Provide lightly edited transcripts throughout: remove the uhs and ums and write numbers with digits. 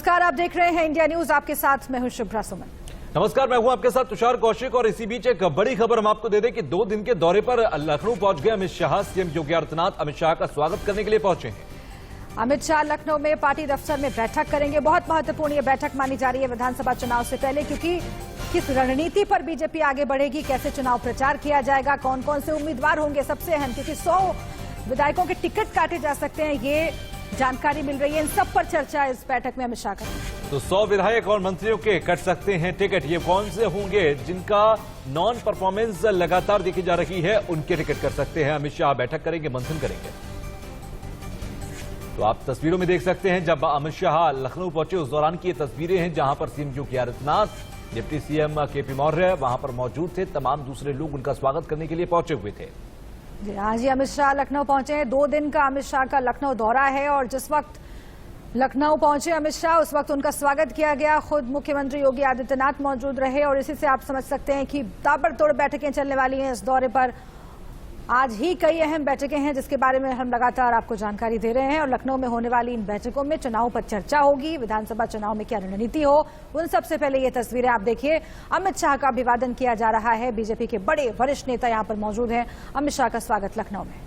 नमस्कार, आप देख रहे हैं इंडिया न्यूज। आपके साथ मैं हूं शुभ्रा सुमन। नमस्कार, मैं हूं आपके साथ तुषार कौशिक। और इसी बीच एक बड़ी खबर हम आपको दे दें कि 2 दिन के दौरे पर लखनऊ पहुंच गए अमित शाह। सीएम योगी आदित्यनाथ अमित शाह का स्वागत करने के लिए पहुंचे हैं। अमित शाह लखनऊ में पार्टी दफ्तर में बैठक करेंगे। बहुत महत्वपूर्ण ये बैठक मानी जा रही है विधानसभा चुनाव से पहले, क्योंकि किस रणनीति पर बीजेपी आगे बढ़ेगी, कैसे चुनाव प्रचार किया जाएगा, कौन कौन से उम्मीदवार होंगे, सबसे अहम, क्योंकि 100 विधायकों के टिकट काटे जा सकते हैं, ये जानकारी मिल रही है। इन सब पर चर्चा इस बैठक में अमित शाह करेंगे। तो 100 विधायक और मंत्रियों के कट सकते हैं टिकट। ये कौन से होंगे जिनका नॉन परफॉर्मेंस लगातार देखी जा रही है, उनके टिकट कर सकते हैं। अमित शाह बैठक करेंगे, मंथन करेंगे। तो आप तस्वीरों में देख सकते हैं जब अमित शाह लखनऊ पहुंचे उस दौरान की ये तस्वीरें हैं, जहां पर CM Yogi Adityanath, deputy CM KP Maurya वहां पर मौजूद थे। तमाम दूसरे लोग उनका स्वागत करने के लिए पहुंचे हुए थे। आज ही अमित शाह लखनऊ पहुंचे हैं। 2 दिन का अमित शाह का लखनऊ दौरा है और जिस वक्त लखनऊ पहुंचे अमित शाह, उस वक्त उनका स्वागत किया गया। खुद मुख्यमंत्री योगी आदित्यनाथ मौजूद रहे और इसी से आप समझ सकते हैं कि ताबड़तोड़ बैठकें चलने वाली हैं इस दौरे पर। आज ही कई अहम बैठकें हैं जिसके बारे में हम लगातार आपको जानकारी दे रहे हैं। और लखनऊ में होने वाली इन बैठकों में चुनाव पर चर्चा होगी, विधानसभा चुनाव में क्या रणनीति हो, उन सबसे पहले ये तस्वीरें आप देखिए। अमित शाह का अभिवादन किया जा रहा है। बीजेपी के बड़े वरिष्ठ नेता यहां पर मौजूद हैं। अमित शाह का स्वागत लखनऊ में।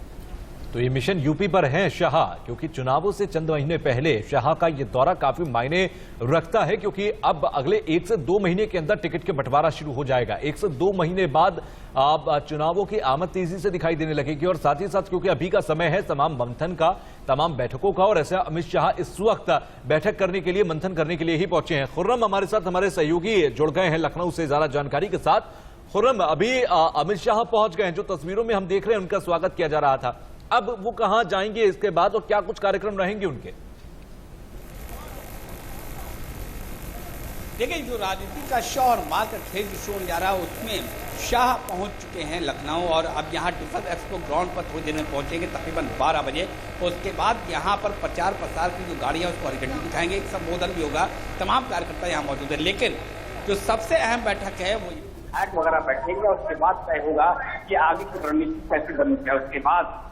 तो ये मिशन यूपी पर है शाह, क्योंकि चुनावों से चंद महीने पहले शाह का ये दौरा काफी मायने रखता है, क्योंकि अब अगले 1 से 2 महीने के अंदर टिकट के बंटवारा शुरू हो जाएगा। 1 से 2 महीने बाद अब चुनावों की आमद तेजी से दिखाई देने लगेगी। और साथ ही साथ क्योंकि अभी का समय है तमाम मंथन का, तमाम बैठकों का, और ऐसा अमित शाह इस वक्त बैठक करने के लिए, मंथन करने के लिए ही पहुंचे हैं। खुर्रम हमारे साथ, हमारे सहयोगी जुड़ गए हैं लखनऊ से ज्यादा जानकारी के साथ। खुर्रम, अभी अमित शाह पहुंच गए हैं, जो तस्वीरों में हम देख रहे हैं उनका स्वागत किया जा रहा था। अब वो कहां जाएंगे इसके बाद और क्या कुछ कार्यक्रम रहेंगे उनके? देखिए, जो राजनीति का शो और मात्र खेल शो जा रहा है उसमें शाह पहुंच चुके हैं लखनऊ। और अब यहाँ डिफेंस एक्सपो ग्राउंड पर थोड़ी देर में पहुंचेंगे, तकरीबन 12 बजे। उसके बाद यहाँ पर प्रचार प्रसार की जो गाड़ियाँ उसको हरी झंडी दिखाएंगे, एक संबोधन भी होगा। तमाम कार्यकर्ता यहाँ मौजूद है। लेकिन जो सबसे अहम बैठक है वो विधायक वगैरह बैठेंगे। उसके बाद तय होगा कि आगे की रणनीति कैसे बनती है। उसके बाद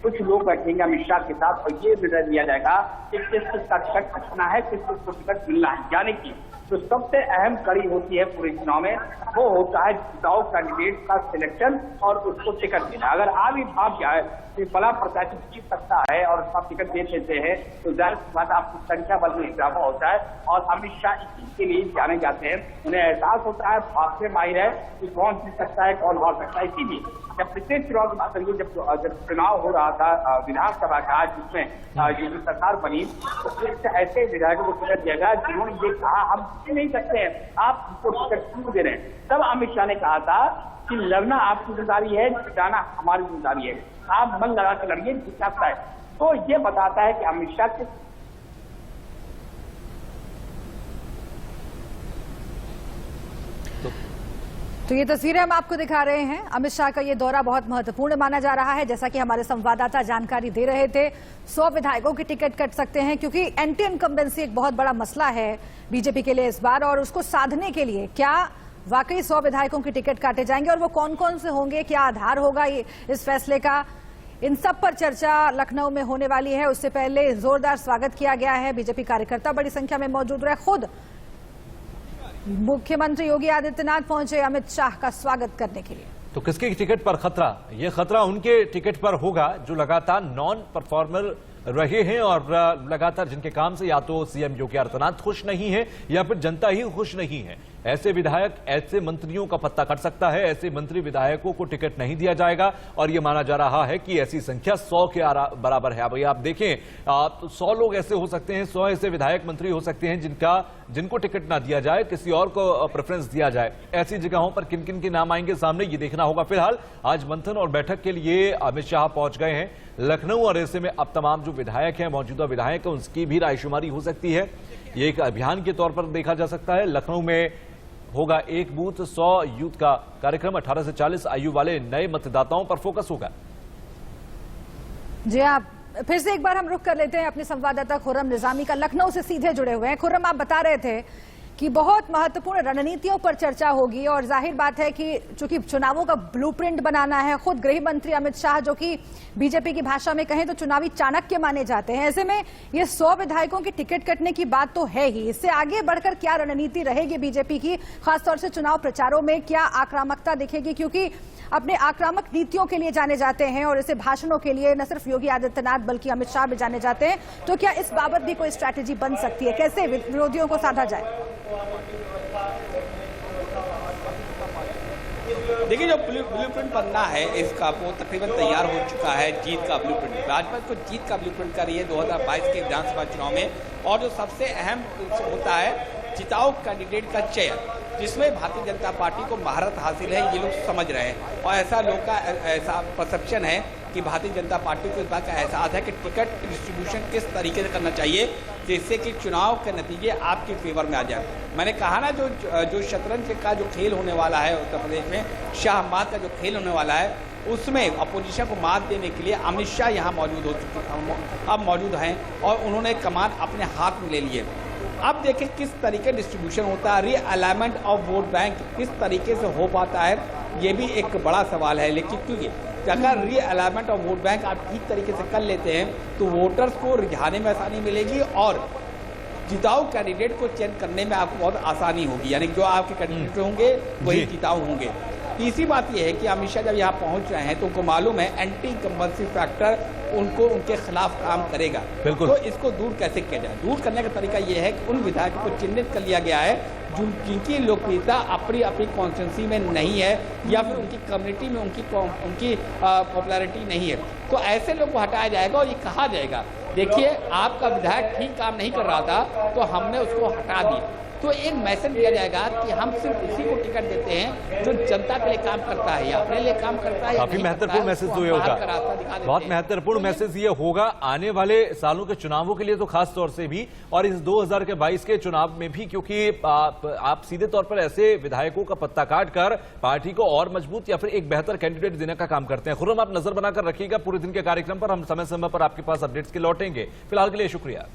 कुछ लोग बैठेंगे अमित शाह के साथ और ये निर्णय लिया जाएगा कि किस का टिकट कटना है, किस को टिकट मिलना है। यानी कि जो सबसे अहम कड़ी होती है पूरे चुनाव में, वो होता है चुनाव कैंडिडेट का सिलेक्शन और उसको टिकट देना। अगर आविर्भाव जाए तो बड़ा प्रत्याशी जीत सकता है और उसका टिकट दे देते हैं, तो जाहिर सी बात आपकी संख्या बल में इजाफा होता है। और अमित शाह इसी के लिए जाने जाते हैं। उन्हें एहसास होता है, भाग से माहिर है कि कौन जीत सकता है, कौन हार सकता है। इसीलिए जब पिछले चुनाव की बात करिए, जब चुनाव हो रहा था विधानसभा का, जिसमें जो सरकार बनी, तो ऐसे विधायकों को टिकट दिया गया जिन्होंने ये कहा हम नहीं सकते हैं, आप हमको टिकट क्यों दे रहे हैं। तब अमित शाह ने कहा था कि लड़ना आपकी जिम्मेदारी है, जिताना हमारी जिम्मेदारी है, आप मन लगा के लड़िए, जीत सकता है। तो ये बताता है कि अमित शाह के तो ये तस्वीरें हम आपको दिखा रहे हैं। अमित शाह का ये दौरा बहुत महत्वपूर्ण माना जा रहा है। जैसा कि हमारे संवाददाता जानकारी दे रहे थे, 100 विधायकों के टिकट कट सकते हैं, क्योंकि एंटी इनकम्बेंसी एक बहुत बड़ा मसला है बीजेपी के लिए इस बार। और उसको साधने के लिए क्या वाकई 100 विधायकों के टिकट काटे जाएंगे और वो कौन कौन से होंगे, क्या आधार होगा ये इस फैसले का, इन सब पर चर्चा लखनऊ में होने वाली है। उससे पहले जोरदार स्वागत किया गया है। बीजेपी कार्यकर्ता बड़ी संख्या में मौजूद रहे। खुद मुख्यमंत्री योगी आदित्यनाथ पहुंचे अमित शाह का स्वागत करने के लिए। तो किसके टिकट पर खतरा? यह खतरा उनके टिकट पर होगा जो लगातार नॉन परफॉर्मर रहे हैं और लगातार जिनके काम से या तो सीएम योगी आदित्यनाथ खुश नहीं है या फिर जनता ही खुश नहीं है। ऐसे विधायक, ऐसे मंत्रियों का पत्ता कट सकता है। ऐसे मंत्री विधायकों को टिकट नहीं दिया जाएगा और यह माना जा रहा है कि ऐसी संख्या 100 के बराबर है। अब आप देखें, 100 लोग ऐसे हो सकते हैं, 100 ऐसे विधायक मंत्री हो सकते हैं जिनको टिकट ना दिया जाए, किसी और को प्रेफरेंस दिया जाए। ऐसी जगहों पर किन किन के नाम आएंगे सामने, ये देखना होगा। फिलहाल आज मंथन और बैठक के लिए अमित शाह पहुंच गए हैं लखनऊ और ऐसे में अब तमाम जो विधायक हैं, मौजूदा विधायक हैं, उसकी भी रायशुमारी हो सकती है। ये एक अभियान के तौर पर देखा जा सकता है। लखनऊ में होगा एक बूथ 100 यूथ का कार्यक्रम। 18 से 40 आयु वाले नए मतदाताओं पर फोकस होगा। जी, आप फिर से एक बार हम रुख कर लेते हैं अपने संवाददाता खुर्रम निजामी का, लखनऊ से सीधे जुड़े हुए हैं। खुर्रम, आप बता रहे थे कि बहुत महत्वपूर्ण रणनीतियों पर चर्चा होगी और जाहिर बात है कि चूंकि चुनावों का ब्लूप्रिंट बनाना है, खुद गृह मंत्री अमित शाह जो कि बीजेपी की भाषा में कहें तो चुनावी चाणक्य माने जाते हैं, ऐसे में ये 100 विधायकों की टिकट कटने की बात तो है ही। इससे आगे बढ़कर क्या रणनीति रहेगी बीजेपी की, खासतौर से चुनाव प्रचारों में क्या आक्रामकता दिखेगी, क्योंकि अपने आक्रामक नीतियों के लिए जाने जाते हैं और इसे भाषणों के लिए न सिर्फ योगी आदित्यनाथ बल्कि अमित शाह भी जाने जाते हैं। तो क्या इस बाबत भी कोई स्ट्रैटेजी बन सकती है, कैसे विरोधियों को साधा जाए? देखिए, जो ब्लूप्रिंट बनना है इसका वो तकरीबन तैयार हो चुका है। जीत का ब्लूप्रिंट, भाजपा को जीत का ब्लूप्रिंट कर रही है 2022 के विधानसभा चुनाव में। और जो सबसे अहम होता है जिताऊ कैंडिडेट का चयन, जिसमें भारतीय जनता पार्टी को महारत हासिल है, ये लोग समझ रहे हैं। और ऐसा लोग का ऐसा परसेप्शन है कि भारतीय जनता पार्टी को इस बात का एहसास है कि टिकट डिस्ट्रीब्यूशन किस तरीके से करना चाहिए जिससे कि चुनाव के नतीजे आपके फेवर में आ जाए। मैंने कहा ना, जो शतरंज का जो खेल होने वाला है उत्तर प्रदेश में, शाह मात का जो खेल होने वाला है, उसमें अपोजिशन को मात देने के लिए अमित शाह यहाँ मौजूद हैं और उन्होंने कमान अपने हाथ में ले लिए। अब देखें किस तरीके डिस्ट्रीब्यूशन होता है, रीअलाइनमेंट ऑफ वोट बैंक किस तरीके से हो पाता है, ये भी एक बड़ा सवाल है। लेकिन क्योंकि अगर रीअलाइनमेंट ऑफ वोट बैंक आप ठीक तरीके से कर लेते हैं तो वोटर्स को रिझाने में आसानी मिलेगी और जिताऊ कैंडिडेट को चयन करने में आपको बहुत आसानी होगी, यानी जो आपके कैंडिडेट होंगे वही जिताऊ होंगे। तीसरी बात यह है कि अमित शाह जब यहाँ पहुंच रहे हैं तो उनको मालूम है एंटी इनकम्बेंसी फैक्टर उनको उनके खिलाफ काम करेगा। तो इसको दूर कैसे किया जाए? दूर करने का तरीका यह है कि उन विधायकों को चिन्हित कर लिया गया है जिनकी लोकप्रियता अपनी कॉन्स्टिट्यूंसी में नहीं है या फिर उनकी कम्युनिटी में उनकी पॉपुलैरिटी नहीं है। तो ऐसे लोग को हटाया जाएगा और ये कहा जाएगा, देखिए आपका विधायक ठीक काम नहीं कर रहा था तो हमने उसको हटा दिया। तो एक मैसेज दिया जाएगा कि हम सिर्फ उसी को टिकट देते हैं जो जनता के लिए काम करता है या अपने लिए काम करता है। काफी महत्वपूर्ण मैसेज तो ये होगा, बहुत महत्वपूर्ण मैसेज ये होगा आने वाले सालों के चुनावों के लिए तो खास तौर से भी, और इस 2022 के चुनाव में भी, क्योंकि आप सीधे तौर पर ऐसे विधायकों का पत्ता काटकर पार्टी को और मजबूत या फिर एक बेहतर कैंडिडेट देने का काम करते हैं। खुर्रम, आप नजर बनाकर रखिएगा पूरे दिन के कार्यक्रम पर, हम समय समय पर आपके पास अपडेट्स के लौटेंगे। फिलहाल के लिए शुक्रिया।